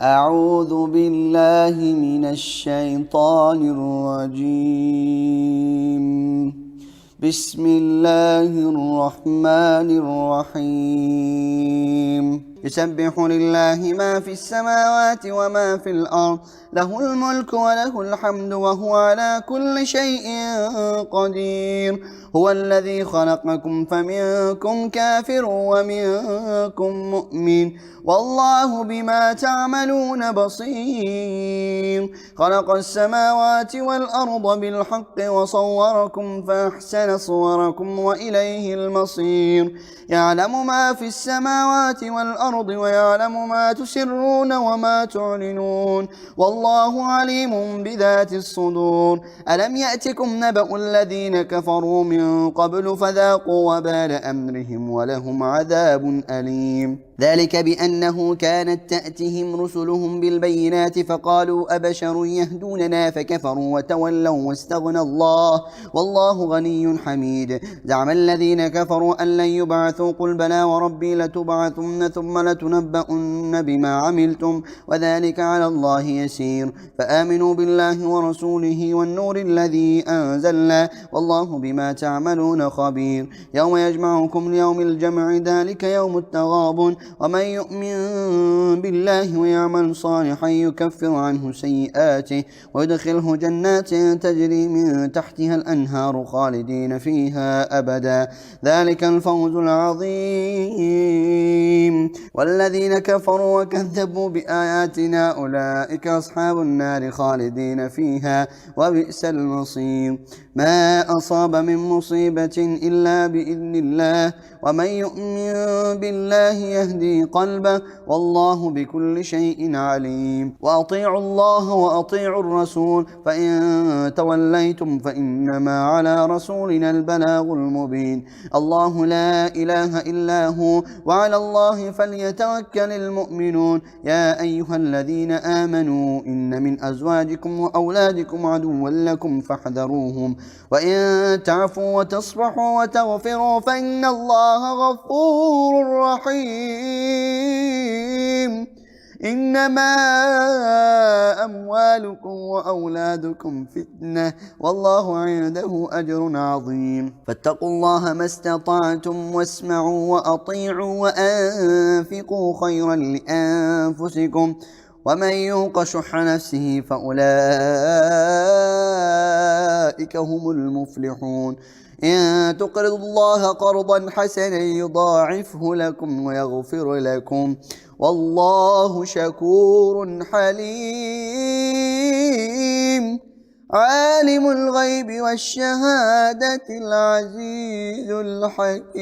أعوذ بالله من الشيطان الرجيم. بسم الله الرحمن الرحيم. يسبح لله ما في السماوات وما في الأرض، له الملك وله الحمد وهو على كل شيء قدير. هو الذي خلقكم فمنكم كافر ومنكم مؤمن، والله بما تعملون بصير. خلق السماوات والأرض بالحق وصوركم فأحسن صوركم وإليه المصير. يعلم ما في السماوات والأرض ويعلم ما تسرون وما تعلنون، والله عليم بذات الصدور. ألم يأتكم نبأ الذين كفروا من قبل فذاقوا وبال أمرهم ولهم عذاب أليم. ذلك بأنه كانت تأتهم رسلهم بالبينات فقالوا أبشر يهدوننا فكفروا وتولوا واستغنى الله والله غني حميد. زعم الذين كفروا أن لن يبعثوا قل بلى وربي لتبعثن ثم لتنبؤن بما عملتم وذلك على الله يسير. فآمنوا بالله ورسوله والنور الذي أنزلنا والله بما تعملون خبير. يوم يجمعكم ليوم الجمع ذلك يوم التغابن، ومن يؤمن بالله ويعمل صالحا يكفر عنه سيئاته ويدخله جنات تجري من تحتها الأنهار خالدين فيها أبدا، ذلك الفوز العظيم. والذين كفروا وكذبوا بآياتنا أولئك أصحاب النار خالدين فيها وبئس المصير. ما أصاب من مصيبة إلا بإذن الله، ومن يؤمن بالله يهدي قلبه والله بكل شيء عليم. وأطيعوا الله وأطيعوا الرسول، فإن توليتم فإنما على رسولنا البلاغ المبين. الله لا إله إلا هو وعلى الله فليتوكل المؤمنون. يا أيها الذين آمنوا إن من أزواجكم وأولادكم عدوا لكم فاحذروهم، وإن تعفوا وتصفحوا وتغفروا فإن الله غفور رحيم. إنما أموالكم وأولادكم فتنة والله عنده أجر عظيم. فاتقوا الله ما استطعتم واسمعوا وأطيعوا وأنفقوا خيرا لأنفسكم، ومن يوق شح نفسه فأولئك هم المفلحون. إن تقرضوا الله قرضا حسنا يضاعفه لكم ويغفر لكم والله شكور حليم. عالم الغيب والشهادة العزيز الحكيم.